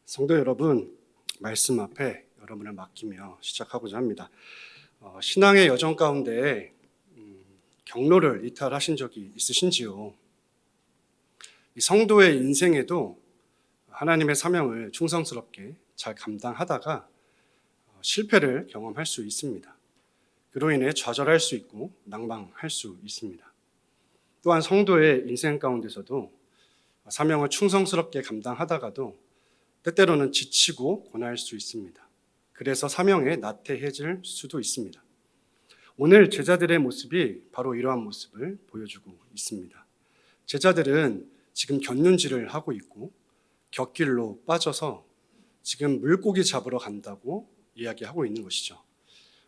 성도 여러분, 말씀 앞에 여러분을 맡기며 시작하고자 합니다. 신앙의 여정 가운데 경로를 이탈하신 적이 있으신지요? 이 성도의 인생에도 하나님의 사명을 충성스럽게 잘 감당하다가 실패를 경험할 수 있습니다. 그로 인해 좌절할 수 있고 낭망할 수 있습니다. 또한 성도의 인생 가운데서도 사명을 충성스럽게 감당하다가도 때때로는 지치고 고날 수 있습니다. 그래서 사명에 나태해질 수도 있습니다. 오늘 제자들의 모습이 바로 이러한 모습을 보여주고 있습니다. 제자들은 지금 곁눈질을 하고 있고 곁길로 빠져서 지금 물고기 잡으러 간다고 이야기하고 있는 것이죠.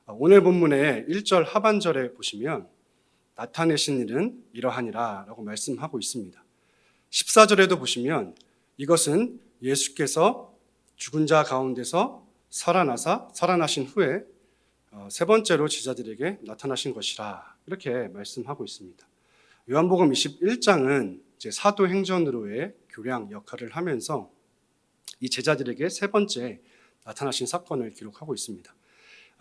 오늘 본문의 1절 하반절에 보시면 나타내신 일은 이러하니라 라고 말씀하고 있습니다. 14절에도 보시면 이것은 예수께서 죽은 자 가운데서 살아나신 후에 세 번째로 제자들에게 나타나신 것이라 이렇게 말씀하고 있습니다. 요한복음 21장은 이제 사도행전으로의 교량 역할을 하면서 이 제자들에게 세 번째 나타나신 사건을 기록하고 있습니다.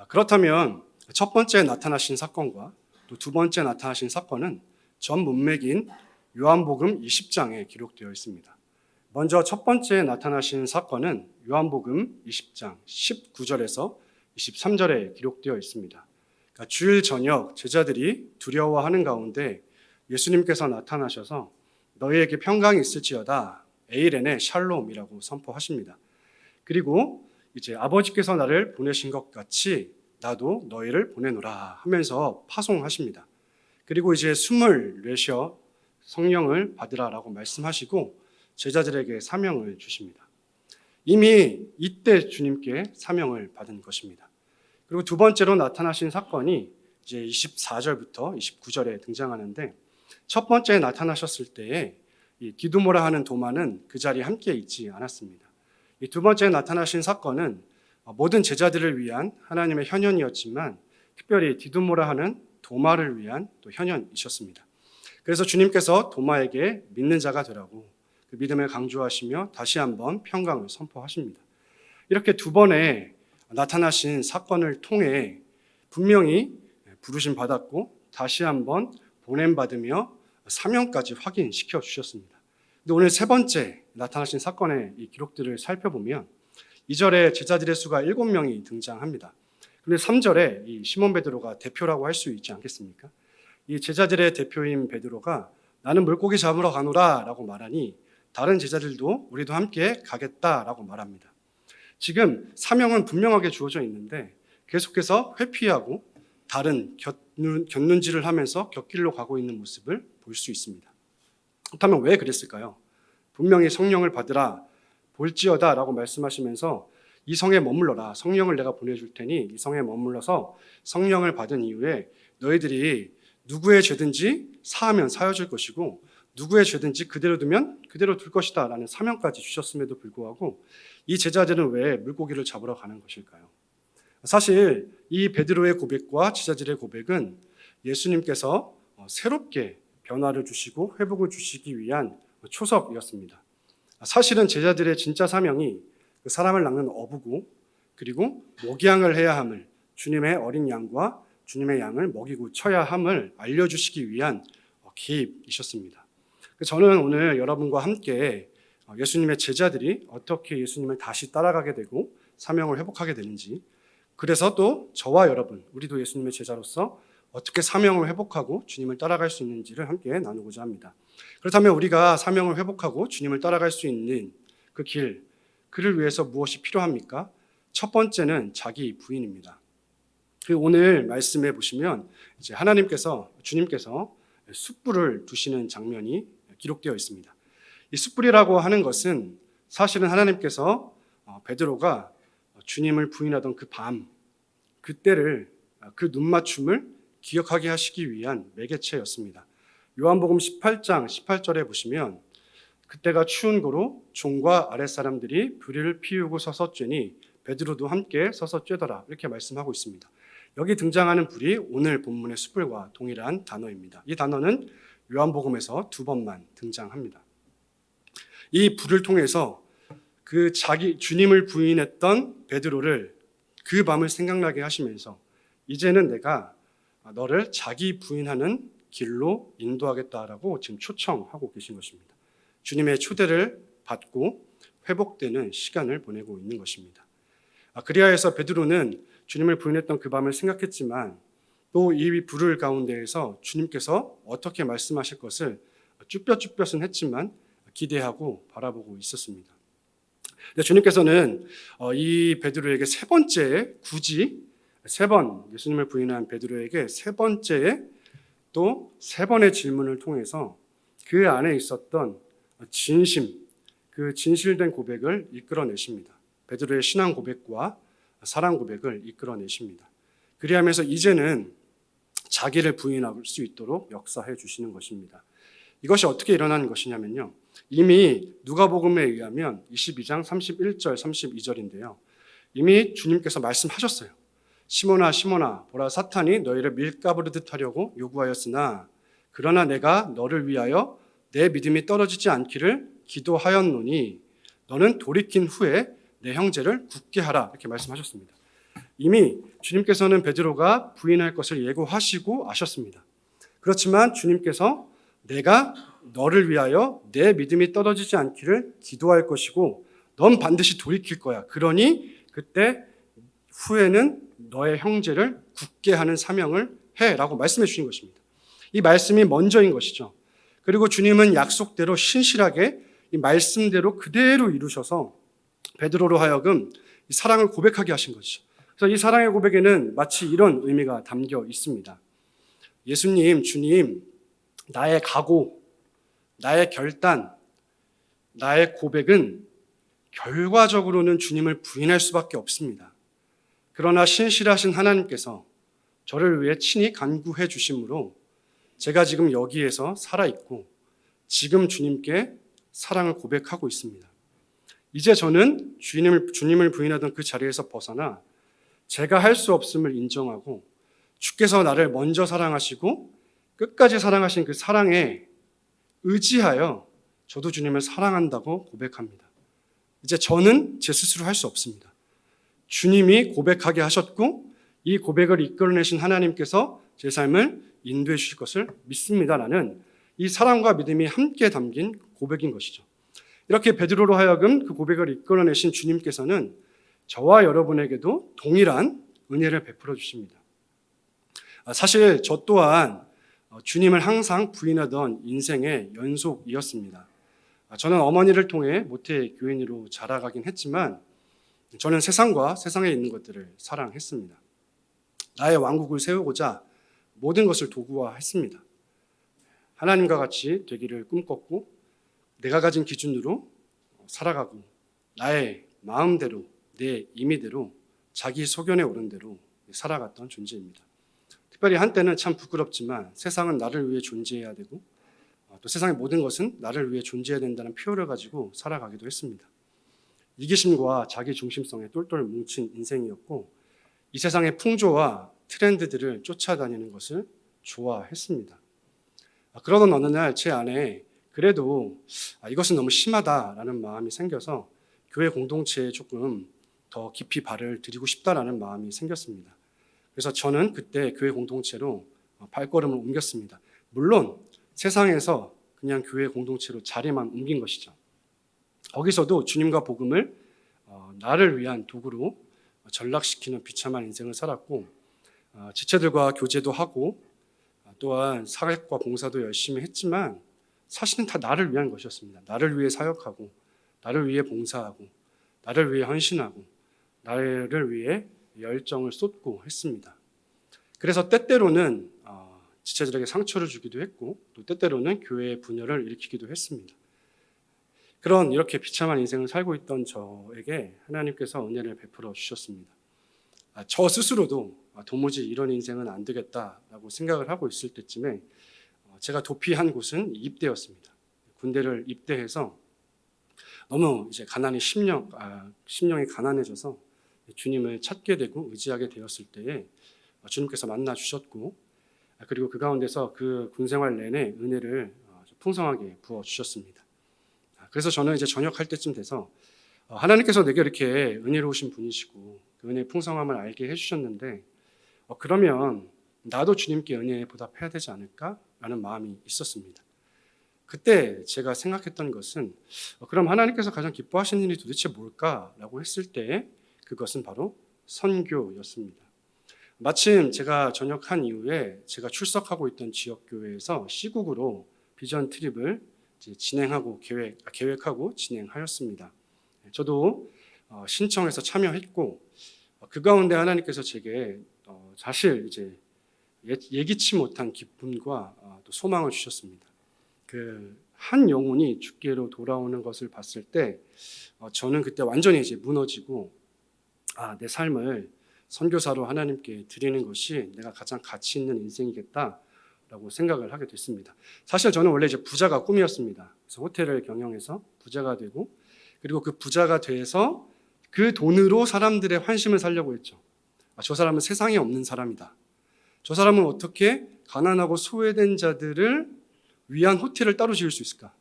그렇다면 첫 번째 나타나신 사건과 또 두 번째 나타나신 사건은 전 문맥인 요한복음 20장에 기록되어 있습니다. 먼저 첫 번째 나타나신 사건은 요한복음 20장 19절에서 23절에 기록되어 있습니다. 그러니까 주일 저녁 제자들이 두려워하는 가운데 예수님께서 나타나셔서 너희에게 평강이 있을지어다 에이렌의 샬롬이라고 선포하십니다. 그리고 이제 아버지께서 나를 보내신 것 같이 나도 너희를 보내노라 하면서 파송하십니다. 그리고 이제 숨을 내쉬어 성령을 받으라라고 말씀하시고 제자들에게 사명을 주십니다. 이미 이때 주님께 사명을 받은 것입니다. 그리고 두 번째로 나타나신 사건이 이제 24절부터 29절에 등장하는데 첫 번째 나타나셨을 때에 이 디두모라 하는 도마는 그 자리에 함께 있지 않았습니다. 이 두 번째 나타나신 사건은 모든 제자들을 위한 하나님의 현현이었지만 특별히 디두모라 하는 도마를 위한 또 현현이셨습니다. 그래서 주님께서 도마에게 믿는 자가 되라고 그 믿음을 강조하시며 다시 한번 평강을 선포하십니다. 이렇게 두 번의 나타나신 사건을 통해 분명히 부르심 받았고 다시 한번 보냄받으며 사명까지 확인시켜 주셨습니다. 근데 오늘 세 번째 나타나신 사건의 이 기록들을 살펴보면 2절에 제자들의 수가 7명이 등장합니다. 그런데 3절에 이 시몬 베드로가 대표라고 할 수 있지 않겠습니까? 이 제자들의 대표인 베드로가 나는 물고기 잡으러 가노라 라고 말하니 다른 제자들도 우리도 함께 가겠다라고 말합니다. 지금 사명은 분명하게 주어져 있는데 계속해서 회피하고 다른 곁눈질을 하면서 곁길로 가고 있는 모습을 볼 수 있습니다. 그렇다면 왜 그랬을까요? 분명히 성령을 받으라 볼지어다 라고 말씀하시면서 이 성에 머물러라 성령을 내가 보내줄 테니 이 성에 머물러서 성령을 받은 이후에 너희들이 누구의 죄든지 사하면 사여질 것이고 누구의 죄든지 그대로 두면 그대로 둘 것이다 라는 사명까지 주셨음에도 불구하고 이 제자들은 왜 물고기를 잡으러 가는 것일까요? 사실 이 베드로의 고백과 제자들의 고백은 예수님께서 새롭게 변화를 주시고 회복을 주시기 위한 초석이었습니다. 사실은 제자들의 진짜 사명이 그 사람을 낚는 어부고 그리고 목양을 해야 함을 주님의 어린 양과 주님의 양을 먹이고 쳐야 함을 알려주시기 위한 기입이셨습니다. 저는 오늘 여러분과 함께 예수님의 제자들이 어떻게 예수님을 다시 따라가게 되고 사명을 회복하게 되는지 그래서 또 저와 여러분 우리도 예수님의 제자로서 어떻게 사명을 회복하고 주님을 따라갈 수 있는지를 함께 나누고자 합니다. 그렇다면 우리가 사명을 회복하고 주님을 따라갈 수 있는 그 그를 위해서 무엇이 필요합니까? 첫 번째는 자기 부인입니다. 그리고 오늘 말씀해 보시면 이제 주님께서 숯불을 두시는 장면이 기록되어 있습니다. 이 숯불이라고 하는 것은 사실은 하나님께서 베드로가 주님을 부인하던 그 밤, 그때를 그 눈맞춤을 기억하게 하시기 위한 매개체였습니다. 요한복음 18장 18절에 보시면 그때가 추운 고로 종과 아랫사람들이 불을 피우고 서서 쬐니 베드로도 함께 서서 쬐더라 이렇게 말씀하고 있습니다. 여기 등장하는 불이 오늘 본문의 숯불과 동일한 단어입니다. 이 단어는 요한복음에서 2번만 등장합니다. 이 불을 통해서 그 자기 주님을 부인했던 베드로를 그 밤을 생각나게 하시면서 이제는 내가 너를 자기 부인하는 길로 인도하겠다라고 지금 초청하고 계신 것입니다. 주님의 초대를 받고 회복되는 시간을 보내고 있는 것입니다. 그리하여서 베드로는 주님을 부인했던 그 밤을 생각했지만 또 이 불을 가운데에서 주님께서 어떻게 말씀하실 것을 쭈뼛쭈뼛은 했지만 기대하고 바라보고 있었습니다. 주님께서는 이 베드로에게 세 번째, 굳이 세 번 예수님을 부인한 베드로에게 세 번째에 또 세 번의 질문을 통해서 그 안에 있었던 진심, 그 진실된 고백을 이끌어내십니다. 베드로의 신앙 고백과 사랑 고백을 이끌어내십니다. 그리하면서 이제는 자기를 부인할 수 있도록 역사해 주시는 것입니다. 이것이 어떻게 일어나는 것이냐면요. 이미 누가복음에 의하면 22장 31절 32절인데요. 이미 주님께서 말씀하셨어요. 시몬아 시몬아 보라 사탄이 너희를 밀가부르듯 하려고 요구하였으나 그러나 내가 너를 위하여 내 믿음이 떨어지지 않기를 기도하였노니 너는 돌이킨 후에 내 형제를 굳게 하라 이렇게 말씀하셨습니다. 이미 주님께서는 베드로가 부인할 것을 예고하시고 아셨습니다. 그렇지만 주님께서 내가 너를 위하여 내 믿음이 떨어지지 않기를 기도할 것이고 넌 반드시 돌이킬 거야. 그러니 그때 후에는 너의 형제를 굳게 하는 사명을 해라고 말씀해 주신 것입니다. 이 말씀이 먼저인 것이죠. 그리고 주님은 약속대로 신실하게 이 말씀대로 그대로 이루셔서 베드로로 하여금 이 사랑을 고백하게 하신 것이죠. 그래서 이 사랑의 고백에는 마치 이런 의미가 담겨 있습니다. 예수님, 주님, 나의 각오, 나의 결단, 나의 고백은 결과적으로는 주님을 부인할 수밖에 없습니다. 그러나 신실하신 하나님께서 저를 위해 친히 간구해 주심으로 제가 지금 여기에서 살아있고 지금 주님께 사랑을 고백하고 있습니다. 이제 저는 주님을 부인하던 그 자리에서 벗어나 제가 할 수 없음을 인정하고 주께서 나를 먼저 사랑하시고 끝까지 사랑하신 그 사랑에 의지하여 저도 주님을 사랑한다고 고백합니다. 이제 저는 제 스스로 할 수 없습니다. 주님이 고백하게 하셨고 이 고백을 이끌어내신 하나님께서 제 삶을 인도해 주실 것을 믿습니다라는 이 사랑과 믿음이 함께 담긴 고백인 것이죠. 이렇게 베드로로 하여금 그 고백을 이끌어내신 주님께서는 저와 여러분에게도 동일한 은혜를 베풀어 주십니다. 사실 저 또한 주님을 항상 부인하던 인생의 연속이었습니다. 저는 어머니를 통해 모태 교인으로 자라가긴 했지만 저는 세상과 세상에 있는 것들을 사랑했습니다. 나의 왕국을 세우고자 모든 것을 도구화했습니다. 하나님과 같이 되기를 꿈꿨고 내가 가진 기준으로 살아가고 나의 마음대로 내 임의대로 자기 소견에 오른 대로 살아갔던 존재입니다. 특별히 한때는 참 부끄럽지만 세상은 나를 위해 존재해야 되고 또 세상의 모든 것은 나를 위해 존재해야 된다는 표를 가지고 살아가기도 했습니다. 이기심과 자기 중심성에 똘똘 뭉친 인생이었고 이 세상의 풍조와 트렌드들을 쫓아다니는 것을 좋아했습니다. 그러던 어느 날 제 안에 그래도 이것은 너무 심하다라는 마음이 생겨서 교회 공동체에 조금 더 깊이 발을 들이고 싶다라는 마음이 생겼습니다. 그래서 저는 그때 교회 공동체로 발걸음을 옮겼습니다. 물론 세상에서 그냥 교회 공동체로 자리만 옮긴 것이죠. 거기서도 주님과 복음을 나를 위한 도구로 전락시키는 비참한 인생을 살았고 지체들과 교제도 하고 또한 사역과 봉사도 열심히 했지만 사실은 다 나를 위한 것이었습니다. 나를 위해 사역하고 나를 위해 봉사하고 나를 위해 헌신하고 나를 위해 열정을 쏟고 했습니다. 그래서 때때로는 지체들에게 상처를 주기도 했고 또 때때로는 교회의 분열을 일으키기도 했습니다. 그런 이렇게 비참한 인생을 살고 있던 저에게 하나님께서 은혜를 베풀어 주셨습니다. 저 스스로도 도무지 이런 인생은 안 되겠다라고 생각을 하고 있을 때쯤에 제가 도피한 곳은 입대였습니다. 군대를 입대해서 너무 이제 심령이 가난해져서 주님을 찾게 되고 의지하게 되었을 때에 주님께서 만나 주셨고 그리고 그 가운데서 그 군생활 내내 은혜를 풍성하게 부어 주셨습니다. 그래서 저는 이제 전역할 때쯤 돼서 하나님께서 내게 이렇게 은혜로우신 분이시고 그 은혜의 풍성함을 알게 해주셨는데 그러면 나도 주님께 은혜에 보답해야 되지 않을까라는 마음이 있었습니다. 그때 제가 생각했던 것은 그럼 하나님께서 가장 기뻐하시는 일이 도대체 뭘까라고 했을 때 그것은 바로 선교였습니다. 마침 제가 전역한 이후에 제가 출석하고 있던 지역교회에서 시국으로 비전 트립을 진행하고 계획하고 진행하였습니다. 저도 신청해서 참여했고 그 가운데 하나님께서 제게 사실 이제 예기치 못한 기쁨과 또 소망을 주셨습니다. 그 한 영혼이 주께로 돌아오는 것을 봤을 때 저는 그때 완전히 이제 무너지고 내 삶을 선교사로 하나님께 드리는 것이 내가 가장 가치 있는 인생이겠다라고 생각을 하게 됐습니다. 사실 저는 원래 이제 부자가 꿈이었습니다. 그래서 호텔을 경영해서 부자가 되고 그리고 그 부자가 돼서 그 돈으로 사람들의 환심을 사려고 했죠. 저 사람은 세상에 없는 사람이다. 저 사람은 어떻게 가난하고 소외된 자들을 위한 호텔을 따로 지을 수 있을까?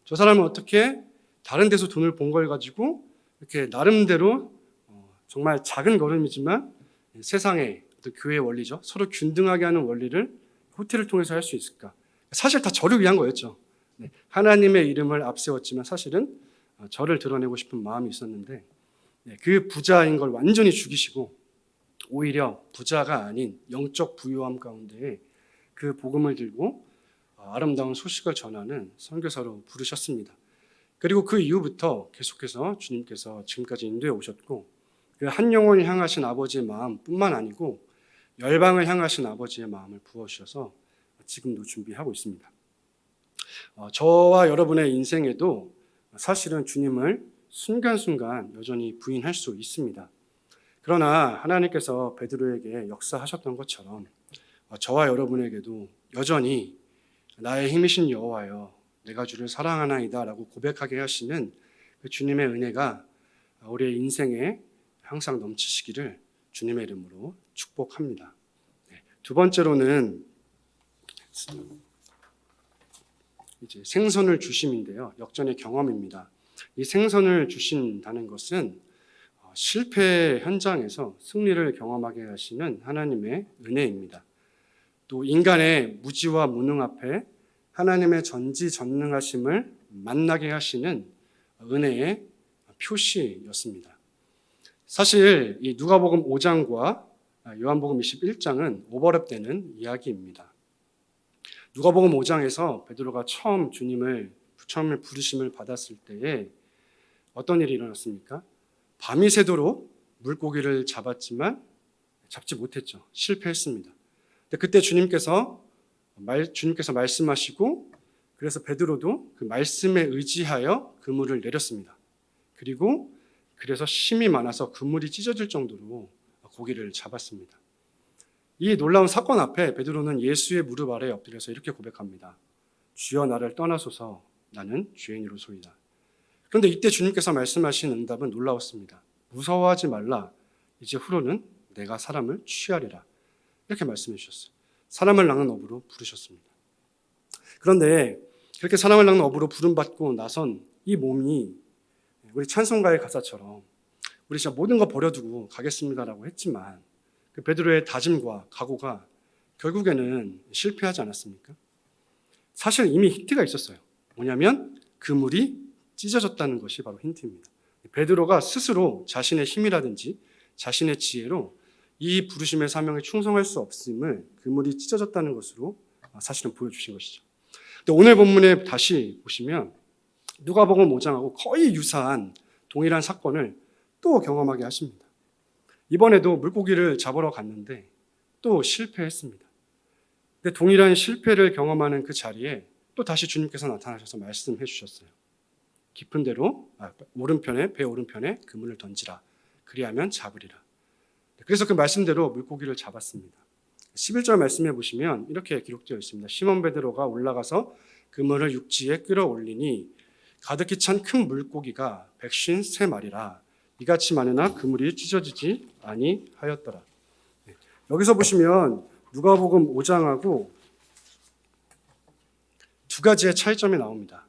저 사람은 어떻게 다른 데서 돈을 번 걸 가지고 이렇게 나름대로 정말 작은 걸음이지만 세상의 교회의 원리죠. 서로 균등하게 하는 원리를 호텔을 통해서 할 수 있을까? 사실 다 저를 위한 거였죠. 하나님의 이름을 앞세웠지만 사실은 저를 드러내고 싶은 마음이 있었는데 그 부자인 걸 완전히 죽이시고 오히려 부자가 아닌 영적 부유함 가운데 그 복음을 들고 아름다운 소식을 전하는 선교사로 부르셨습니다. 그리고 그 이후부터 계속해서 주님께서 지금까지 인도해 오셨고 그 한 영혼을 향하신 아버지의 마음뿐만 아니고 열방을 향하신 아버지의 마음을 부어주셔서 지금도 준비하고 있습니다. 저와 여러분의 인생에도 사실은 주님을 순간순간 여전히 부인할 수 있습니다. 그러나 하나님께서 베드로에게 역사하셨던 것처럼 저와 여러분에게도 여전히 나의 힘이신 여호와여 내가 주를 사랑하나이다 라고 고백하게 하시는 그 주님의 은혜가 우리의 인생에 항상 넘치시기를 주님의 이름으로 축복합니다. 두 번째로는 이제 생선을 주심인데요. 역전의 경험입니다. 이 생선을 주신다는 것은 실패 현장에서 승리를 경험하게 하시는 하나님의 은혜입니다. 또 인간의 무지와 무능 앞에 하나님의 전지전능하심을 만나게 하시는 은혜의 표시였습니다. 사실 이 누가복음 5장과 요한복음 21장은 오버랩되는 이야기입니다. 누가복음 5장에서 베드로가 주님을 부르심을 받았을 때에 어떤 일이 일어났습니까? 밤이 새도록 물고기를 잡았지만 잡지 못했죠. 실패했습니다. 그때 주님께서 말씀하시고 그래서 베드로도 그 말씀에 의지하여 그물을 내렸습니다. 그래서 힘이 많아서 그물이 찢어질 정도로 고기를 잡았습니다. 이 놀라운 사건 앞에 베드로는 예수의 무릎 아래 엎드려서 이렇게 고백합니다. 주여 나를 떠나소서 나는 죄인으로소이다. 그런데 이때 주님께서 말씀하신 응답은 놀라웠습니다. 무서워하지 말라. 이제 후로는 내가 사람을 취하리라. 이렇게 말씀해 주셨어요. 사람을 낚는 어부로 부르셨습니다. 그런데 그렇게 사람을 낚는 어부로 부름받고 나선 이 몸이 우리 찬송가의 가사처럼 우리 진짜 모든 거 버려두고 가겠습니다라고 했지만 그 베드로의 다짐과 각오가 결국에는 실패하지 않았습니까? 사실 이미 힌트가 있었어요. 뭐냐면 그물이 찢어졌다는 것이 바로 힌트입니다. 베드로가 스스로 자신의 힘이라든지 자신의 지혜로 이 부르심의 사명에 충성할 수 없음을 그물이 찢어졌다는 것으로 사실은 보여주신 것이죠. 근데 오늘 본문에 다시 보시면 누가복음 5장하고 거의 유사한 동일한 사건을 또 경험하게 하십니다. 이번에도 물고기를 잡으러 갔는데 또 실패했습니다. 근데 동일한 실패를 경험하는 그 자리에 또 다시 주님께서 나타나셔서 말씀해 주셨어요. 깊은 데로 배 오른편에 그물을 던지라. 그리하면 잡으리라. 그래서 그 말씀대로 물고기를 잡았습니다. 11절 말씀해 보시면 이렇게 기록되어 있습니다. 시몬 베드로가 올라가서 그물을 육지에 끌어올리니 가득히 찬 큰 물고기가 153마리라. 이같이 많으나 그물이 찢어지지 아니하였더라. 여기서 보시면 누가복음 5장하고 두 가지의 차이점이 나옵니다.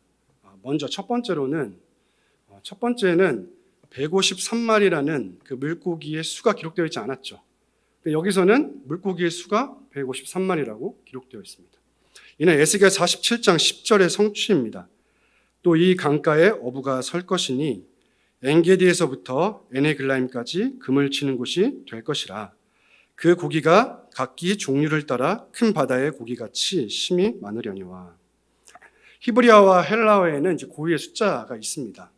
먼저 첫 번째는 153마리라는 그 물고기의 수가 기록되어 있지 않았죠. 근데 여기서는 물고기의 수가 153마리라고 기록되어 있습니다. 이는 에스겔 47장 10절의 성취입니다. 또 이 강가에 어부가 설 것이니 엔게디에서부터 에네글라임까지 금을 치는 곳이 될 것이라. 그 고기가 각기 종류를 따라 큰 바다의 고기같이 심이 많으려니와. 히브리어와 헬라어에는 이제 고유의 숫자가 있습니다.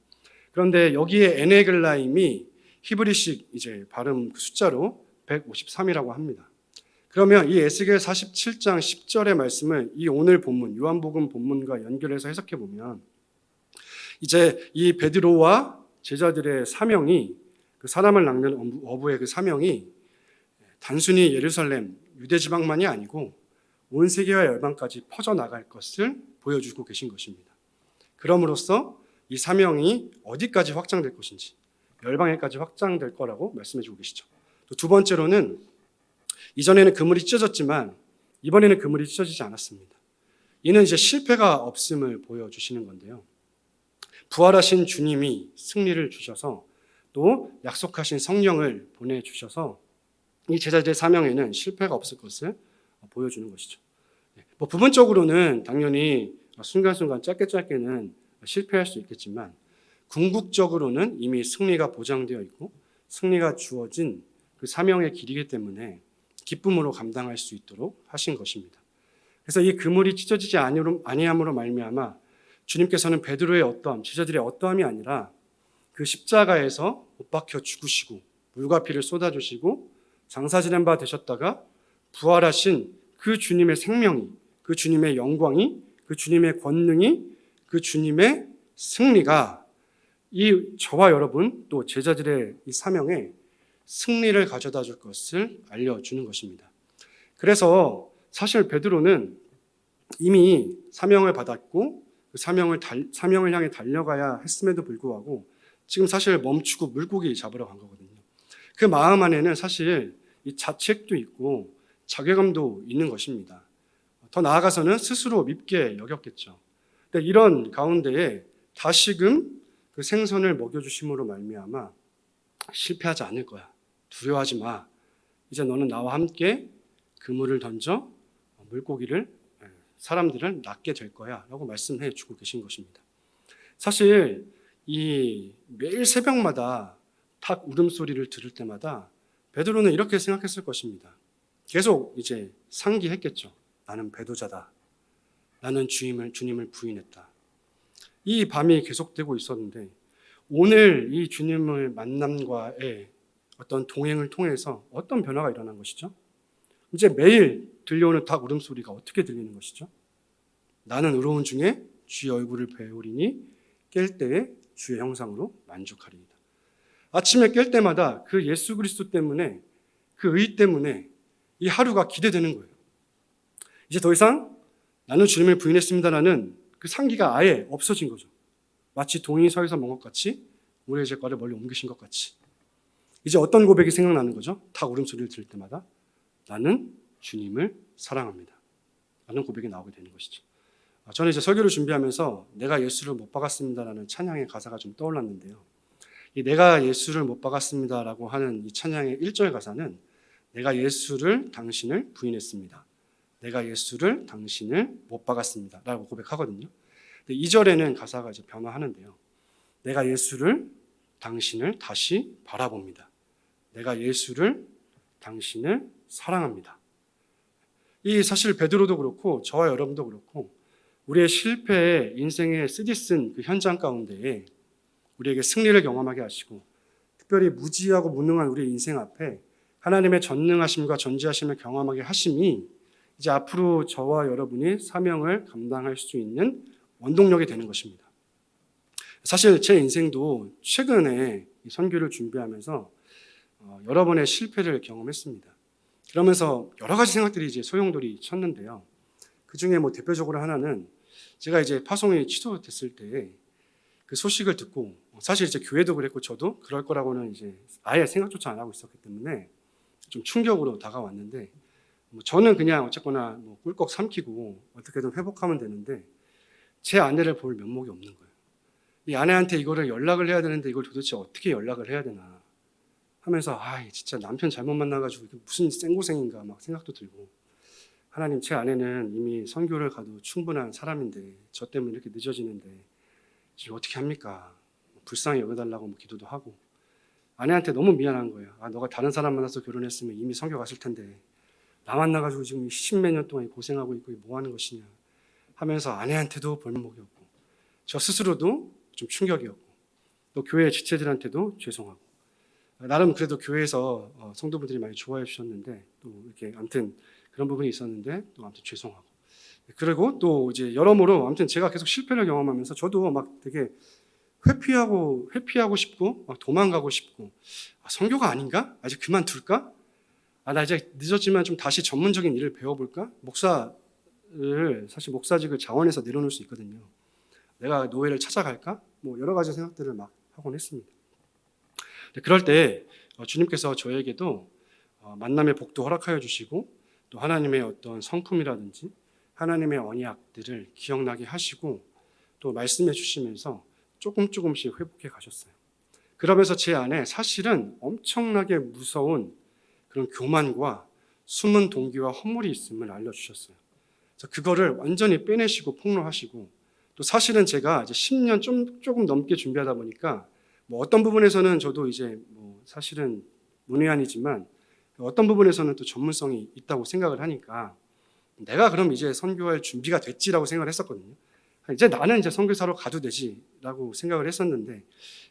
그런데 여기에 에네글라임이 히브리식 이제 발음 그 숫자로 153이라고 합니다. 그러면 이 에스겔 47장 10절의 말씀을 이 오늘 본문 요한복음 본문과 연결해서 해석해 보면 이제 이 베드로와 제자들의 사명이 그 사람을 낚는 어부의 그 사명이 단순히 예루살렘 유대 지방만이 아니고 온 세계와 열방까지 퍼져나갈 것을 보여주고 계신 것입니다. 그럼으로써 이 사명이 어디까지 확장될 것인지 열방에까지 확장될 거라고 말씀해 주고 계시죠. 또 두 번째로는 이전에는 그물이 찢어졌지만 이번에는 그물이 찢어지지 않았습니다. 이는 이제 실패가 없음을 보여주시는 건데요. 부활하신 주님이 승리를 주셔서 또 약속하신 성령을 보내주셔서 이 제자들의 사명에는 실패가 없을 것을 보여주는 것이죠. 부분적으로는 당연히 순간순간 짧게는 실패할 수 있겠지만 궁극적으로는 이미 승리가 보장되어 있고 승리가 주어진 그 사명의 길이기 때문에 기쁨으로 감당할 수 있도록 하신 것입니다. 그래서 이 그물이 찢어지지 아니함으로 말미암아 주님께서는 베드로의 어떠함, 제자들의 어떠함이 아니라 그 십자가에서 못 박혀 죽으시고 물과 피를 쏟아주시고 장사 지낸 바 되셨다가 부활하신 그 주님의 생명이, 그 주님의 영광이, 그 주님의 권능이, 그 주님의 승리가 이 저와 여러분 또 제자들의 이 사명에 승리를 가져다 줄 것을 알려주는 것입니다. 그래서 사실 베드로는 이미 사명을 받았고 그 사명을 향해 달려가야 했음에도 불구하고 지금 사실 멈추고 물고기 잡으러 간 거거든요. 그 마음 안에는 사실 이 자책도 있고 자괴감도 있는 것입니다. 더 나아가서는 스스로 밉게 여겼겠죠. 근데 이런 가운데에 다시금 그 생선을 먹여주심으로 말미암아 실패하지 않을 거야. 두려워하지 마. 이제 너는 나와 함께 그물을 던져 물고기를 사람들을 낚게 될 거야 라고 말씀해 주고 계신 것입니다. 사실 이 매일 새벽마다 닭 울음소리를 들을 때마다 베드로는 이렇게 생각했을 것입니다. 계속 이제 상기했겠죠. 나는 배도자다. 나는 주님을 부인했다. 이 밤이 계속되고 있었는데 오늘 이 주님을 만남과의 어떤 동행을 통해서 어떤 변화가 일어난 것이죠? 이제 매일 들려오는 닭 울음소리가 어떻게 들리는 것이죠? 나는 의로운 중에 주의 얼굴을 배우리니 깰 때에 주의 형상으로 만족하리이다. 아침에 깰 때마다 그 예수 그리스도 때문에 그 의 때문에 이 하루가 기대되는 거예요. 이제 더 이상 나는 주님을 부인했습니다라는 그 상기가 아예 없어진 거죠. 마치 동이 서에서 먼 것 같이 우리의 죄과를 멀리 옮기신 것 같이. 이제 어떤 고백이 생각나는 거죠? 닭 울음소리를 들을 때마다 나는 주님을 사랑합니다 라는 고백이 나오게 되는 것이죠. 저는 이제 설교를 준비하면서 내가 예수를 못 박았습니다라는 찬양의 가사가 좀 떠올랐는데요. 이 내가 예수를 못 박았습니다라고 하는 이 찬양의 1절 가사는 내가 예수를 당신을 부인했습니다. 내가 예수를 당신을 못 박았습니다 라고 고백하거든요. 근데 2절에는 가사가 이제 변화하는데요. 내가 예수를 당신을 다시 바라봅니다. 내가 예수를 당신을 사랑합니다. 이 사실 베드로도 그렇고 저와 여러분도 그렇고 우리의 실패의 인생의 쓰디쓴 그 현장 가운데에 우리에게 승리를 경험하게 하시고 특별히 무지하고 무능한 우리의 인생 앞에 하나님의 전능하심과 전지하심을 경험하게 하심이 이제 앞으로 저와 여러분이 사명을 감당할 수 있는 원동력이 되는 것입니다. 사실 제 인생도 최근에 선교를 준비하면서 여러 번의 실패를 경험했습니다. 그러면서 여러 가지 생각들이 이제 소용돌이 쳤는데요. 그 중에 뭐 대표적으로 하나는 제가 이제 파송이 취소됐을 때 그 소식을 듣고 사실 이제 교회도 그랬고 저도 그럴 거라고는 이제 아예 생각조차 안 하고 있었기 때문에 좀 충격으로 다가왔는데 저는 그냥 어쨌거나 꿀꺽 삼키고 어떻게든 회복하면 되는데 제 아내를 볼 면목이 없는 거예요. 이 아내한테 이거를 연락을 해야 되는데 이걸 도대체 어떻게 연락을 해야 되나 하면서 진짜 남편 잘못 만나가지고 이게 무슨 생고생인가 막 생각도 들고, 하나님, 제 아내는 이미 선교를 가도 충분한 사람인데 저 때문에 이렇게 늦어지는데 지금 어떻게 합니까? 불쌍히 여겨달라고 기도도 하고, 아내한테 너무 미안한 거예요. 너가 다른 사람 만나서 결혼했으면 이미 선교 갔을 텐데 나 만나가지고 지금 십몇 년 동안 고생하고 있고 뭐 하는 것이냐 하면서 아내한테도 볼목이 없고 저 스스로도 좀 충격이었고 또 교회 지체들한테도 죄송하고, 나름 그래도 교회에서 성도분들이 많이 좋아해 주셨는데 또 이렇게 아무튼 그런 부분이 있었는데 또 아무튼 죄송하고, 그리고 또 이제 여러모로 아무튼 제가 계속 실패를 경험하면서 저도 막 되게 회피하고 싶고 막 도망가고 싶고, 선교가 아닌가? 이제 그만둘까? 나 이제 늦었지만 좀 다시 전문적인 일을 배워볼까? 사실 목사직을 자원해서 내려놓을 수 있거든요. 내가 노예를 찾아갈까? 뭐 여러 가지 생각들을 막 하곤 했습니다. 그럴 때 주님께서 저에게도 만남의 복도 허락하여 주시고 또 하나님의 어떤 성품이라든지 하나님의 언약들을 기억나게 하시고 또 말씀해 주시면서 조금씩 회복해 가셨어요. 그러면서 제 안에 사실은 엄청나게 무서운 그런 교만과 숨은 동기와 허물이 있음을 알려주셨어요. 그래서 그거를 완전히 빼내시고 폭로하시고, 또 사실은 제가 이제 10년 조금 넘게 준비하다 보니까 뭐 어떤 부분에서는 저도 이제 뭐 사실은 문외한이지만 어떤 부분에서는 또 전문성이 있다고 생각을 하니까 내가 그럼 이제 선교할 준비가 됐지라고 생각을 했었거든요. 이제 나는 이제 선교사로 가도 되지라고 생각을 했었는데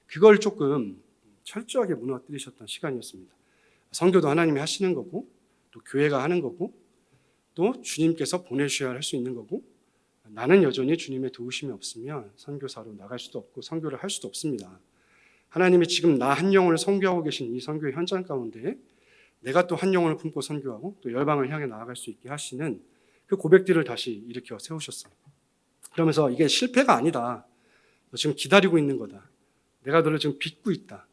그걸 조금 철저하게 무너뜨리셨던 시간이었습니다. 선교도 하나님이 하시는 거고 또 교회가 하는 거고 또 주님께서 보내주셔야 할 수 있는 거고, 나는 여전히 주님의 도우심이 없으면 선교사로 나갈 수도 없고 선교를 할 수도 없습니다. 하나님이 지금 나 한 영혼을 선교하고 계신 이 선교의 현장 가운데 내가 또 한 영혼을 품고 선교하고 또 열방을 향해 나아갈 수 있게 하시는 그 고백들을 다시 일으켜 세우셨어요. 그러면서 이게 실패가 아니다. 너 지금 기다리고 있는 거다. 내가 너를 지금 빚고 있다.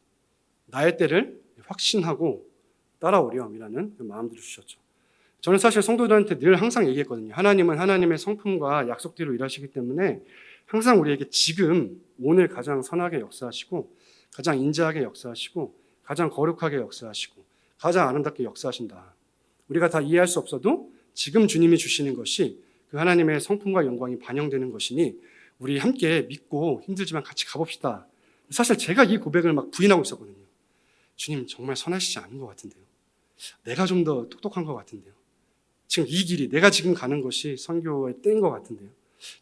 나의 때를 확신하고 따라오렴이라는 그 마음들을 주셨죠. 저는 사실 성도들한테 늘 항상 얘기했거든요. 하나님은 하나님의 성품과 약속대로 일하시기 때문에 항상 우리에게 지금 오늘 가장 선하게 역사하시고 가장 인자하게 역사하시고 가장 거룩하게 역사하시고 가장 아름답게 역사하신다. 우리가 다 이해할 수 없어도 지금 주님이 주시는 것이 그 하나님의 성품과 영광이 반영되는 것이니 우리 함께 믿고 힘들지만 같이 가봅시다. 사실 제가 이 고백을 막 부인하고 있었거든요. 주님 정말 선하시지 않은 것 같은데요. 내가 좀 더 똑똑한 것 같은데요. 지금 이 길이 내가 지금 가는 것이 선교의 때인 것 같은데요.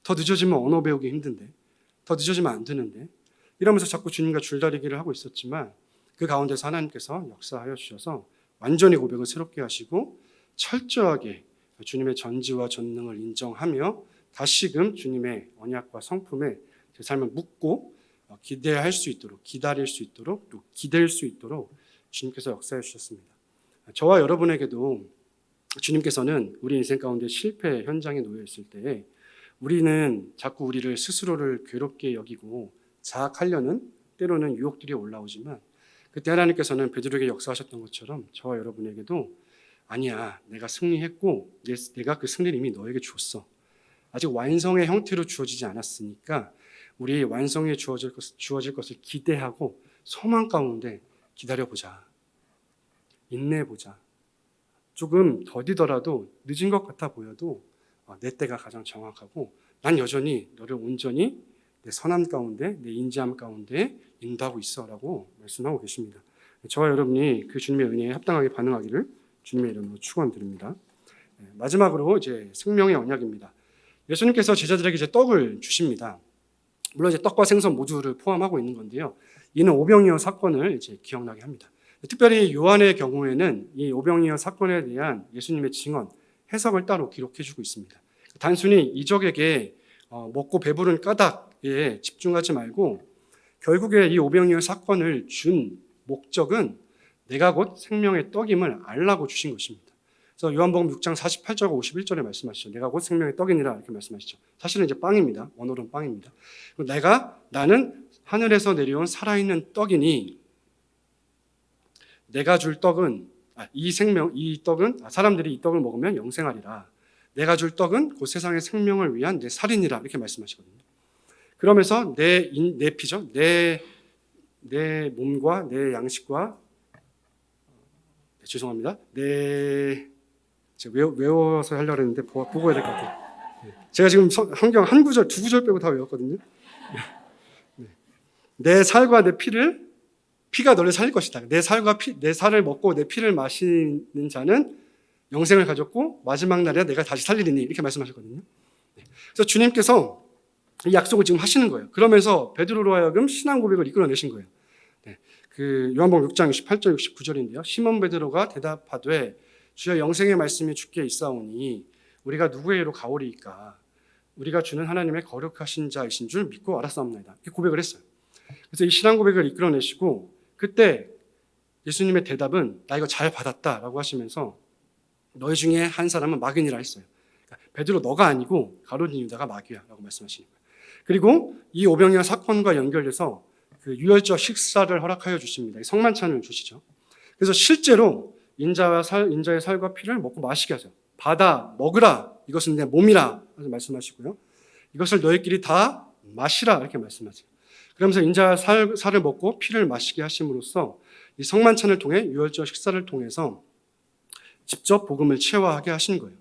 더 늦어지면 언어 배우기 힘든데, 더 늦어지면 안 되는데, 이러면서 자꾸 주님과 줄다리기를 하고 있었지만 그 가운데서 하나님께서 역사하여 주셔서 완전히 고백을 새롭게 하시고 철저하게 주님의 전지와 전능을 인정하며 다시금 주님의 언약과 성품에 제 삶을 묻고 기대할 수 있도록, 기다릴 수 있도록, 또 기댈 수 있도록 주님께서 역사해 주셨습니다. 저와 여러분에게도 주님께서는 우리 인생 가운데 실패 현장에 놓여 있을 때 우리는 자꾸 우리를 스스로를 괴롭게 여기고 자학하려는 때로는 유혹들이 올라오지만 그때 하나님께서는 베드로에게 역사하셨던 것처럼 저와 여러분에게도 아니야, 내가 승리했고 내가 그 승리를 이미 너에게 줬어. 아직 완성의 형태로 주어지지 않았으니까 우리 완성에 주어질 것을 기대하고 소망 가운데 기다려보자. 인내해보자. 조금 더디더라도 늦은 것 같아 보여도 내 때가 가장 정확하고 난 여전히 너를 온전히 내 선함 가운데 내 인자함 가운데 인도하고 있어라고 말씀하고 계십니다. 저와 여러분이 그 주님의 은혜에 합당하게 반응하기를 주님의 이름으로 축원드립니다. 마지막으로 이제 생명의 언약입니다. 예수님께서 제자들에게 이제 떡을 주십니다. 물론 이제 떡과 생선 모두를 포함하고 있는 건데요. 이는 오병이어 사건을 이제 기억나게 합니다. 특별히 요한의 경우에는 이 오병이어 사건에 대한 예수님의 증언, 해석을 따로 기록해주고 있습니다. 단순히 이적에게 먹고 배부른 까닭에 집중하지 말고 결국에 이 오병이어 사건을 준 목적은 내가 곧 생명의 떡임을 알라고 주신 것입니다. 그래서 요한복음 6장 48절과 51절에 말씀하시죠. 내가 곧 생명의 떡이니라 이렇게 말씀하시죠. 사실은 이제 빵입니다. 원어로는 빵입니다. 나는 하늘에서 내려온 살아있는 떡이니 내가 줄 떡은 사람들이 이 떡을 먹으면 영생하리라. 내가 줄 떡은 곧 세상의 생명을 위한 내 살이니라 이렇게 말씀하시거든요. 그러면서 내 피죠. 내 몸과 내 양식과 죄송합니다. 제가 외워서 하려고 했는데 보고 해야 될 것 같아요. 제가 지금 성경 한 구절, 두 구절 빼고 다 외웠거든요. 내 살과 내 피가 너를 살릴 것이다. 내 살을 먹고 내 피를 마시는 자는 영생을 가졌고 마지막 날에 내가 다시 살리리니 이렇게 말씀하셨거든요. 그래서 주님께서 이 약속을 지금 하시는 거예요. 그러면서 베드로로 하여금 신앙 고백을 이끌어내신 거예요. 그 요한복음 6장 68절 69절인데요. 시몬 베드로가 대답하되 주여 영생의 말씀이 주께 있사오니 우리가 누구의 이로 가오리이까 우리가 주는 하나님의 거룩하신 자이신 줄 믿고 알았사옵나이다. 이렇게 고백을 했어요. 그래서 이 신앙 고백을 이끌어내시고 그때 예수님의 대답은 나 이거 잘 받았다라고 하시면서 너희 중에 한 사람은 마귀니라 했어요. 그러니까 베드로 너가 아니고 가룟 유다가 마귀야라고 말씀하시는 거예요. 그리고 이 오병이어 사건과 연결돼서 그 유혈적 식사를 허락하여 주십니다. 성만찬을 주시죠. 그래서 실제로 인자의 살과 피를 먹고 마시게 하죠. 받아 먹으라 이것은 내 몸이라 말씀하시고요. 이것을 너희끼리 다 마시라 이렇게 말씀하세요. 그러면서 인자의 살을 먹고 피를 마시게 하심으로써 이 성만찬을 통해 유혈적 식사를 통해서 직접 복음을 체화하게 하신 거예요.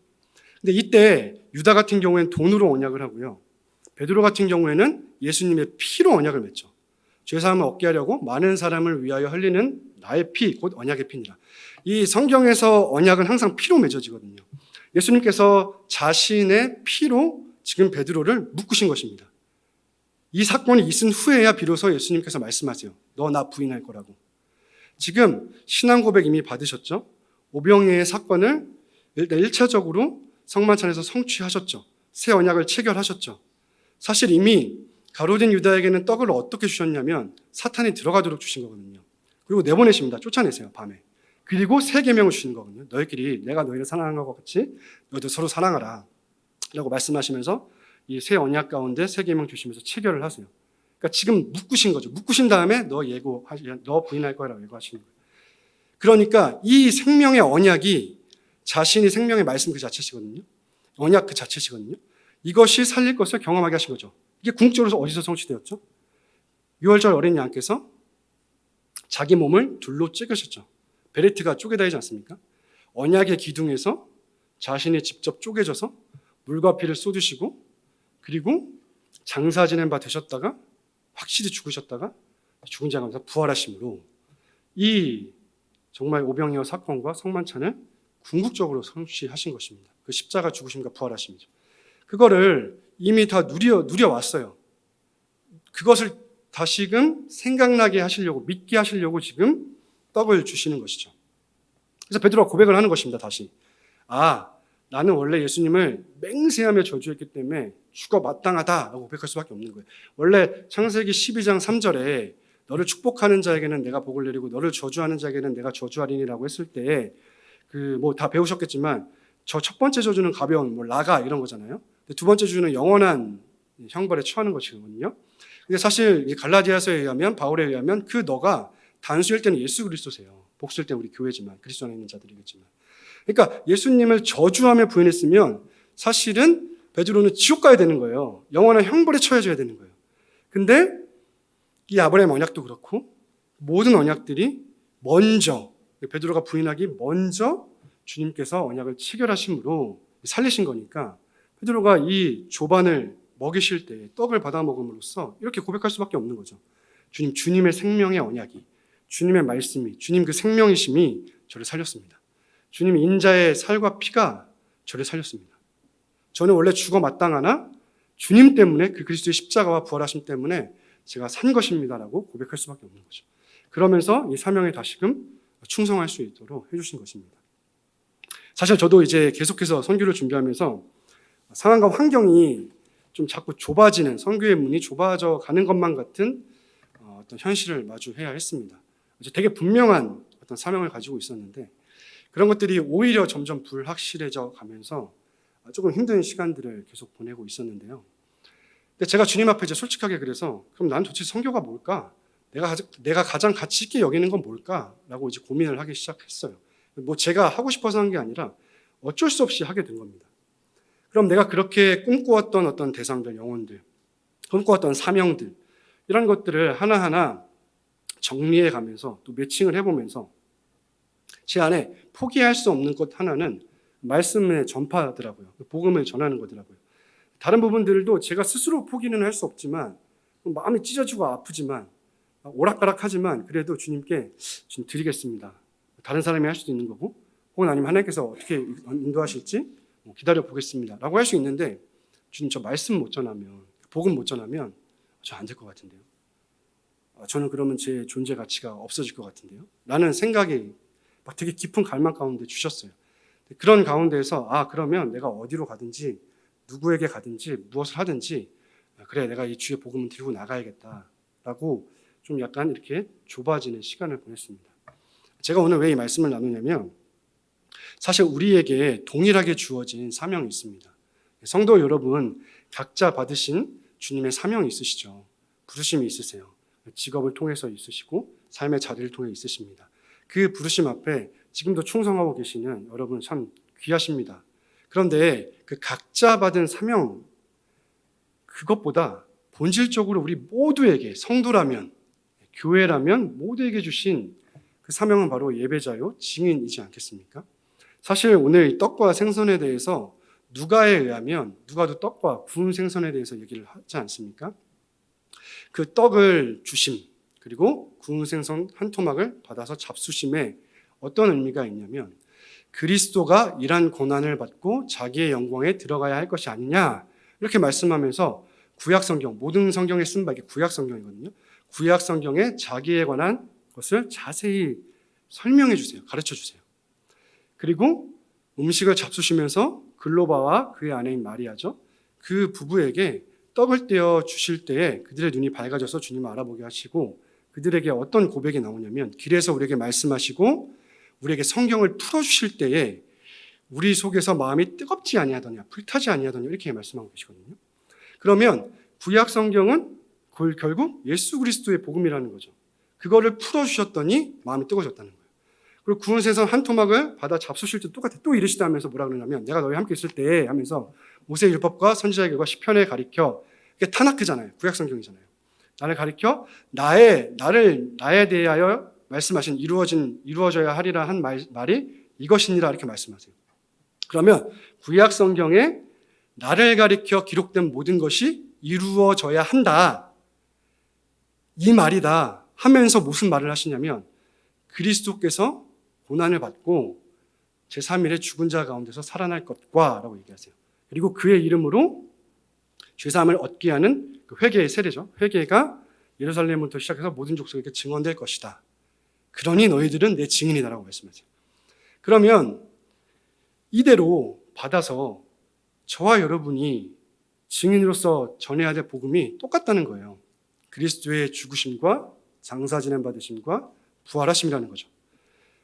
근데 이때 유다 같은 경우에는 돈으로 언약을 하고요. 베드로 같은 경우에는 예수님의 피로 언약을 맺죠. 죄사함을 얻게 하려고 많은 사람을 위하여 흘리는 나의 피, 곧 언약의 피니라. 이 성경에서 언약은 항상 피로 맺어지거든요. 예수님께서 자신의 피로 지금 베드로를 묶으신 것입니다. 이 사건이 있은 후에야 비로소 예수님께서 말씀하세요. 너 나 부인할 거라고. 지금 신앙 고백 이미 받으셨죠? 오병이어의 사건을 일단 1차적으로 성만찬에서 성취하셨죠. 새 언약을 체결하셨죠. 사실 이미 가룟 유다에게는 떡을 어떻게 주셨냐면 사탄이 들어가도록 주신 거거든요. 그리고 내보내십니다. 쫓아내세요. 밤에. 그리고 세 계명을 주시는 거거든요. 너희끼리 내가 너희를 사랑한 것 같이 너희도 서로 사랑하라 라고 말씀하시면서 이 새 언약 가운데 세 계명 주시면서 체결을 하세요. 그러니까 지금 묶으신 거죠. 묶으신 다음에 너 부인할 거라고 예고하시는 거예요. 그러니까 이 생명의 언약이 자신이 생명의 말씀 그 자체시거든요. 언약 그 자체시거든요. 이것이 살릴 것을 경험하게 하신 거죠. 이게 궁극적으로 어디서 성취되었죠? 유월절 어린 양께서 자기 몸을 둘로 쪼개셨죠. 베레트가 쪼개다니지 않습니까? 언약의 기둥에서 자신이 직접 쪼개져서 물과 피를 쏟으시고 그리고 장사 지낸 바 되셨다가 확실히 죽으셨다가 죽은 자 가운데서 부활하심으로 이 정말 오병이어 사건과 성만찬을 궁극적으로 성취하신 것입니다. 그 십자가 죽으심과 부활하심이죠. 그거를 이미 다 누려왔어요. 그것을 다시금 생각나게 하시려고 믿게 하시려고 지금 떡을 주시는 것이죠. 그래서 베드로가 고백을 하는 것입니다. 다시 나는 원래 예수님을 맹세하며 저주했기 때문에 죽어 마땅하다라고 고백할 수밖에 없는 거예요. 원래 창세기 12장 3절에 너를 축복하는 자에게는 내가 복을 내리고 너를 저주하는 자에게는 내가 저주하리니라고 했을 때 다 배우셨겠지만 저 첫 번째 저주는 가벼운 라가 이런 거잖아요. 두 번째 저주는 영원한 형벌에 처하는 것이거든요. 근데 사실 갈라디아서에 의하면 바울에 의하면 그 너가 단수일 때는 예수 그리스도세요. 복수일 때는 우리 교회지만 그리스도 안에 있는 자들이겠지만. 그러니까 예수님을 저주하며 부인했으면 사실은 베드로는 지옥 가야 되는 거예요. 영원한 형벌에 처해져야 되는 거예요. 근데 이 아브라함 언약도 그렇고 모든 언약들이 먼저 베드로가 부인하기 먼저 주님께서 언약을 체결하심으로 살리신 거니까 베드로가 이 조반을 먹이실 때 떡을 받아 먹음으로써 이렇게 고백할 수밖에 없는 거죠. 주님의 생명의 언약이, 주님의 말씀이, 주님 그 생명이심이 저를 살렸습니다. 주님 인자의 살과 피가 저를 살렸습니다. 저는 원래 죽어 마땅하나 주님 때문에 그 그리스도의 십자가와 부활하심 때문에 제가 산 것입니다라고 고백할 수밖에 없는 거죠. 그러면서 이 사명에 다시금 충성할 수 있도록 해주신 것입니다. 사실 저도 이제 계속해서 선교를 준비하면서 상황과 환경이 좀 자꾸 좁아지는, 선교의 문이 좁아져 가는 것만 같은 어떤 현실을 마주해야 했습니다. 되게 분명한 어떤 사명을 가지고 있었는데 그런 것들이 오히려 점점 불확실해져 가면서 조금 힘든 시간들을 계속 보내고 있었는데요. 근데 제가 주님 앞에 이제 솔직하게 그래서 그럼 난 도대체 선교가 뭘까? 내가 가장 가치 있게 여기는 건 뭘까라고 이제 고민을 하기 시작했어요. 제가 하고 싶어서 한 게 아니라 어쩔 수 없이 하게 된 겁니다. 그럼 내가 그렇게 꿈꾸었던 어떤 대상들, 영혼들, 꿈꿔왔던 사명들, 이런 것들을 하나하나 정리해 가면서 또 매칭을 해보면서 제 안에 포기할 수 없는 것 하나는 말씀의 전파더라고요. 복음을 전하는 거더라고요. 다른 부분들도 제가 스스로 포기는 할 수 없지만, 마음이 찢어지고 아프지만, 오락가락하지만 그래도 주님께 주님 드리겠습니다. 다른 사람이 할 수도 있는 거고, 혹은 아니면 하나님께서 어떻게 인도하실지 기다려 보겠습니다 라고 할 수 있는데, 주님 저 말씀 못 전하면, 복음 못 전하면 저 안 될 것 같은데요. 저는 그러면 제 존재 가치가 없어질 것 같은데요 라는 생각이 막 되게 깊은 갈망 가운데 주셨어요. 그런 가운데에서 그러면 내가 어디로 가든지 누구에게 가든지 무엇을 하든지 그래 내가 이 주의 복음을 들고 나가야겠다라고 좀 약간 이렇게 좁아지는 시간을 보냈습니다. 제가 오늘 왜 이 말씀을 나누냐면, 사실 우리에게 동일하게 주어진 사명이 있습니다. 성도 여러분, 각자 받으신 주님의 사명이 있으시죠. 부르심이 있으세요. 직업을 통해서 있으시고 삶의 자리를 통해 있으십니다. 그 부르심 앞에 지금도 충성하고 계시는 여러분 참 귀하십니다. 그런데 그 각자 받은 사명, 그것보다 본질적으로 우리 모두에게, 성도라면, 교회라면 모두에게 주신 그 사명은 바로 예배자요 증인이지 않겠습니까? 사실 오늘 이 떡과 생선에 대해서 누가에 의하면, 누가도 떡과 구운 생선에 대해서 얘기를 하지 않습니까? 그 떡을 주심, 그리고 구운 생선 한 토막을 받아서 잡수심에 어떤 의미가 있냐면, 그리스도가 이러한 고난을 받고 자기의 영광에 들어가야 할 것이 아니냐, 이렇게 말씀하면서 구약 성경, 모든 성경에 쓴 바, 이게 구약 성경이거든요. 구약 성경에 자기에 관한 것을 자세히 설명해 주세요. 가르쳐 주세요. 그리고 음식을 잡수시면서 글로바와 그의 아내인 마리아죠, 그 부부에게 떡을 떼어 주실 때에 그들의 눈이 밝아져서 주님을 알아보게 하시고, 그들에게 어떤 고백이 나오냐면, 길에서 우리에게 말씀하시고 우리에게 성경을 풀어주실 때에 우리 속에서 마음이 뜨겁지 아니하더냐, 불타지 아니하더냐, 이렇게 말씀하고 계시거든요. 그러면 구약 성경은 결국 예수 그리스도의 복음이라는 거죠. 그거를 풀어주셨더니 마음이 뜨거워졌다는 거예요. 그리고 구운 생선 한 토막을 받아 잡수실 때 똑같아. 또 이르시다 하면서 뭐라 그러냐면, 내가 너희 함께 있을 때 하면서 모세의 율법과 선지자의 글과 시편에 가리켜, 이게 타나크잖아요. 구약 성경이잖아요. 나를 가리켜 나에 대하여 말씀하신 이루어져야 하리라 한 말이 이것이니라, 이렇게 말씀하세요. 그러면 구약 성경에 나를 가리켜 기록된 모든 것이 이루어져야 한다, 이 말이다 하면서 무슨 말을 하시냐면, 그리스도께서 고난을 받고 제3일에 죽은 자 가운데서 살아날 것과 라고 얘기하세요. 그리고 그의 이름으로 죄사함을 얻게 하는 그 회개의 세례죠. 회개가 예루살렘부터 시작해서 모든 족속에게 증언될 것이다. 그러니 너희들은 내 증인이다라고 말씀하세요. 그러면 이대로 받아서 저와 여러분이 증인으로서 전해야 될 복음이 똑같다는 거예요. 그리스도의 죽으심과 장사 지냄 받으심과 부활하심이라는 거죠.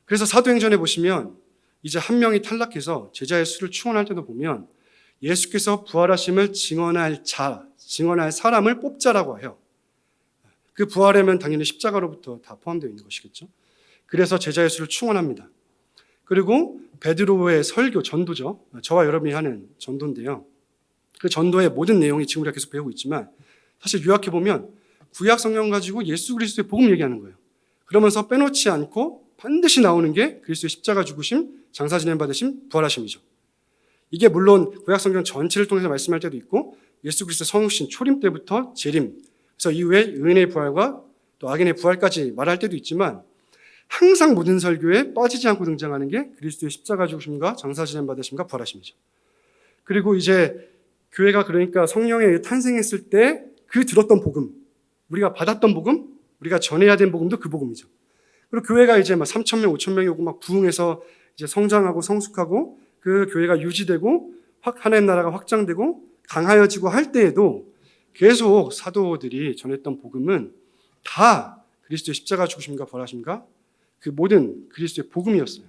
그래서 사도행전에 보시면 이제 한 명이 탈락해서 제자의 수를 충원할 때도 보면 예수께서 부활하심을 증언할 사람을 뽑자라고 해요. 그 부활하면 당연히 십자가로부터 다 포함되어 있는 것이겠죠. 그래서 제자의 수를 충원합니다. 그리고 베드로의 설교, 전도죠. 저와 여러분이 하는 전도인데요. 그 전도의 모든 내용이 지금 우리가 계속 배우고 있지만, 사실 요약해보면 구약 성경 가지고 예수 그리스도의 복음 얘기하는 거예요. 그러면서 빼놓지 않고 반드시 나오는 게 그리스도의 십자가 죽으심, 장사 지냄 받으심, 부활하심이죠. 이게 물론 구약 성경 전체를 통해서 말씀할 때도 있고, 예수 그리스도 성육신 초림 때부터 재림, 그래서 이후에 의인의 부활과 또 악인의 부활까지 말할 때도 있지만, 항상 모든 설교에 빠지지 않고 등장하는 게 그리스도의 십자가 죽으심과 장사 지냄 받으심과 부활하심이죠. 그리고 이제 교회가 그러니까 성령에 탄생했을 때 그 들었던 복음, 우리가 받았던 복음, 우리가 전해야 된 복음도 그 복음이죠. 그리고 교회가 이제 막 3,000명, 5,000명이 오고 막 부흥해서 이제 성장하고 성숙하고 그 교회가 유지되고 하나님 나라가 확장되고 강하여지고 할 때에도 계속 사도들이 전했던 복음은 다 그리스도의 십자가 죽으심과 부활하심과 그 모든 그리스도의 복음이었어요.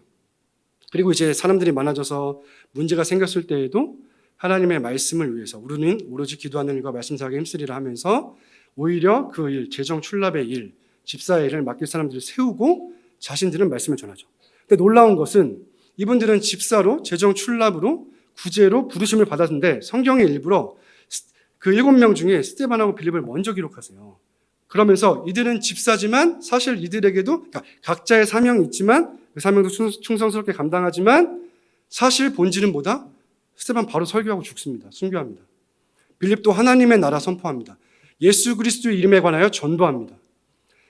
그리고 이제 사람들이 많아져서 문제가 생겼을 때에도 하나님의 말씀을 위해서 우리는 오로지 기도하는 일과 말씀 사역에 힘쓰리라 하면서 오히려 그 일, 재정 출납의 일, 집사의 일을 맡길 사람들을 세우고 자신들은 말씀을 전하죠. 근데 놀라운 것은 이분들은 집사로 재정 출납으로 구제로 부르심을 받았는데 성경에 일부러 그 7명 중에 스데반하고 빌립을 먼저 기록하세요. 그러면서 이들은 집사지만 사실 이들에게도 그러니까 각자의 사명이 있지만 그 사명도 충성스럽게 감당하지만 사실 본질은 뭐다? 스데반 바로 설교하고 죽습니다. 순교합니다. 빌립도 하나님의 나라 선포합니다. 예수 그리스도의 이름에 관하여 전도합니다.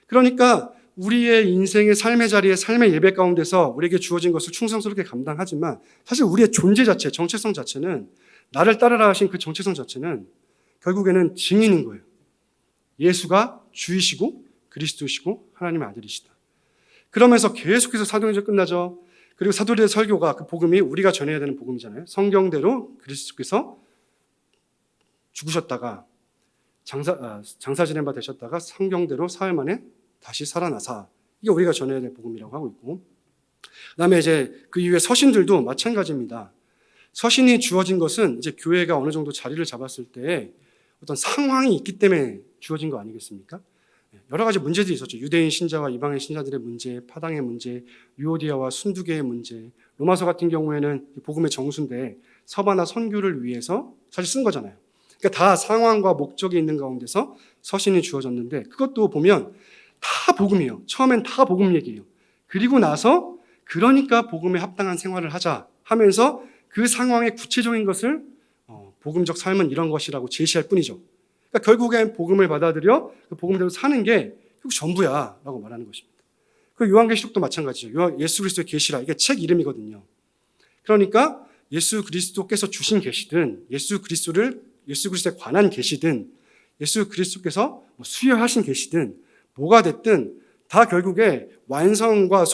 그러니까 우리의 인생의 삶의 자리에 삶의 예배 가운데서 우리에게 주어진 것을 충성스럽게 감당하지만 사실 우리의 존재 자체, 정체성 자체는 나를 따르라 하신 그 정체성 자체는 결국에는 증인인 거예요. 예수가 주이시고 그리스도시고 하나님의 아들이시다. 그러면서 계속해서 사도행전 끝나죠. 그리고 사도들의 설교가 그 복음이 우리가 전해야 되는 복음이잖아요. 성경대로 그리스도께서 죽으셨다가 장사 지낸 바 되셨다가 성경대로 사흘 만에 다시 살아나사, 이게 우리가 전해야 될 복음이라고 하고 있고, 그다음에 이제 그 이후에 서신들도 마찬가지입니다. 서신이 주어진 것은 이제 교회가 어느 정도 자리를 잡았을 때 어떤 상황이 있기 때문에 주어진 거 아니겠습니까? 여러 가지 문제들이 있었죠. 유대인 신자와 이방인 신자들의 문제, 파당의 문제, 유오디아와 순두개의 문제. 로마서 같은 경우에는 복음의 정수인데 서바나 선교를 위해서 사실 쓴 거잖아요. 그러니까 다 상황과 목적이 있는 가운데서 서신이 주어졌는데 그것도 보면 다 복음이에요. 처음엔 다 복음 얘기예요. 그리고 나서 그러니까 복음에 합당한 생활을 하자 하면서 그 상황의 구체적인 것을 복음적 삶은 이런 것이라고 제시할 뿐이죠. 그러니까 결국엔 복음을 받아들여 그 복음대로 사는 게 결국 전부야 라고 말하는 것입니다. 그 요한계시록도 마찬가지죠. 예수 그리스도의 계시라, 이게 책 이름이거든요. 그러니까 예수 그리스도께서 주신 계시든 예수 그리스도에 관한 계시든 예수 그리스도께서 수여하신 계시든 뭐가 됐든 다 결국에 완성과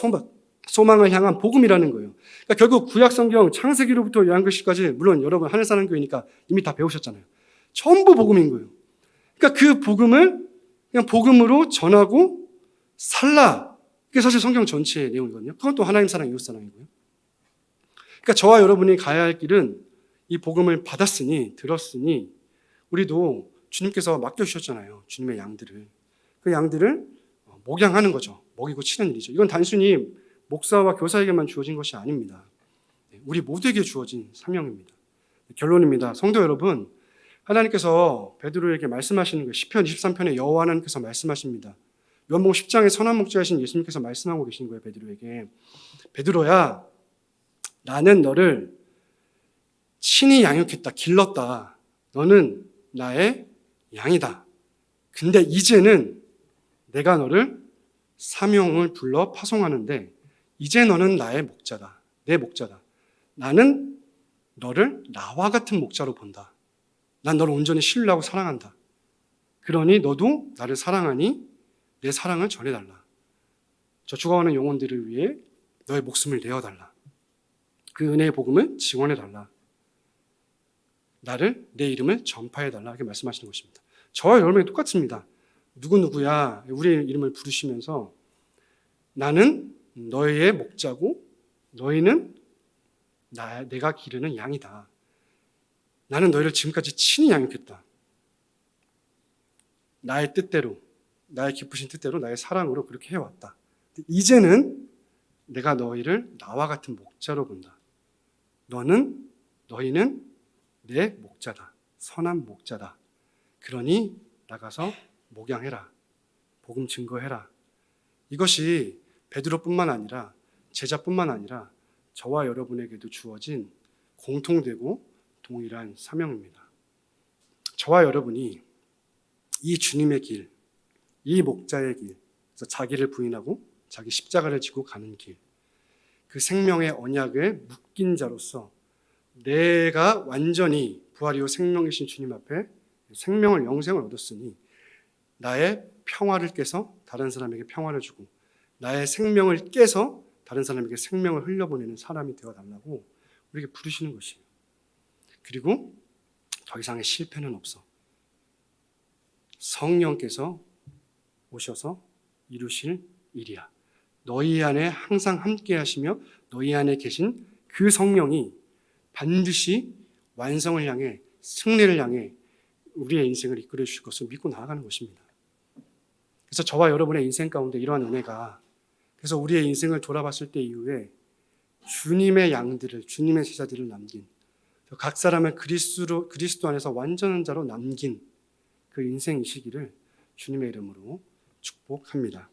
소망을 향한 복음이라는 거예요. 그러니까 결국 구약성경 창세기로부터 요한계시록까지, 물론 여러분 하늘사람교회니까 이미 다 배우셨잖아요. 전부 복음인 거예요. 그러니까 그 복음을 그냥 복음으로 전하고 살라. 그게 사실 성경 전체의 내용이거든요. 그건 또 하나님 사랑, 이웃 사랑이고요. 그러니까 저와 여러분이 가야 할 길은 이 복음을 받았으니, 들었으니 우리도 주님께서 맡겨주셨잖아요. 주님의 양들을. 그 양들을 목양하는 거죠. 먹이고 치는 일이죠. 이건 단순히 목사와 교사에게만 주어진 것이 아닙니다. 우리 모두에게 주어진 사명입니다. 결론입니다. 성도 여러분, 하나님께서 베드로에게 말씀하시는 거예요. 시편 23편에 여호와 하나님께서 말씀하십니다. 요한복음 10장에 선한 목자이신 예수님께서 말씀하고 계신 거예요. 베드로에게. 베드로야, 나는 너를 친히 양육했다, 길렀다. 너는 나의 양이다. 근데 이제는 내가 너를 사명을 불러 파송하는데 이제 너는 나의 목자다. 내 목자다. 나는 너를 나와 같은 목자로 본다. 난 너를 온전히 신뢰하고 사랑한다. 그러니 너도 나를 사랑하니 내 사랑을 전해달라. 저 죽어가는 영혼들을 위해 너의 목숨을 내어달라. 그 은혜의 복음을 증언해달라. 내 이름을 전파해달라. 이렇게 말씀하시는 것입니다. 저와 여러분이 똑같습니다. 누구누구야 우리의 이름을 부르시면서 나는 너의 목자고 너희는 내가 기르는 양이다. 나는 너희를 지금까지 친히 양육했다. 나의 뜻대로, 나의 기쁘신 뜻대로, 나의 사랑으로 그렇게 해왔다. 이제는 내가 너희를 나와 같은 목자로 본다. 너희는 내 목자다. 선한 목자다. 그러니 나가서 목양해라. 복음 증거해라. 이것이 베드로뿐만 아니라 제자뿐만 아니라 저와 여러분에게도 주어진 공통되고 동일한 사명입니다. 저와 여러분이 이 주님의 길, 이 목자의 길, 그래서 자기를 부인하고 자기 십자가를 지고 가는 길, 그 생명의 언약에 묶인 자로서 내가 완전히 부활이요 생명이신 주님 앞에 생명을, 영생을 얻었으니 나의 평화를 깨서 다른 사람에게 평화를 주고 나의 생명을 깨서 다른 사람에게 생명을 흘려보내는 사람이 되어달라고 우리에게 부르시는 것이에요. 그리고 더 이상의 실패는 없어. 성령께서 오셔서 이루실 일이야. 너희 안에 항상 함께 하시며 너희 안에 계신 그 성령이 반드시 완성을 향해, 승리를 향해 우리의 인생을 이끌어 주실 것을 믿고 나아가는 것입니다. 그래서 저와 여러분의 인생 가운데 이러한 은혜가, 그래서 우리의 인생을 돌아봤을 때 이후에 주님의 양들을, 주님의 제자들을 남긴 각 사람은 그리스도 안에서 완전한 자로 남긴 그 인생이시기를 주님의 이름으로 축복합니다.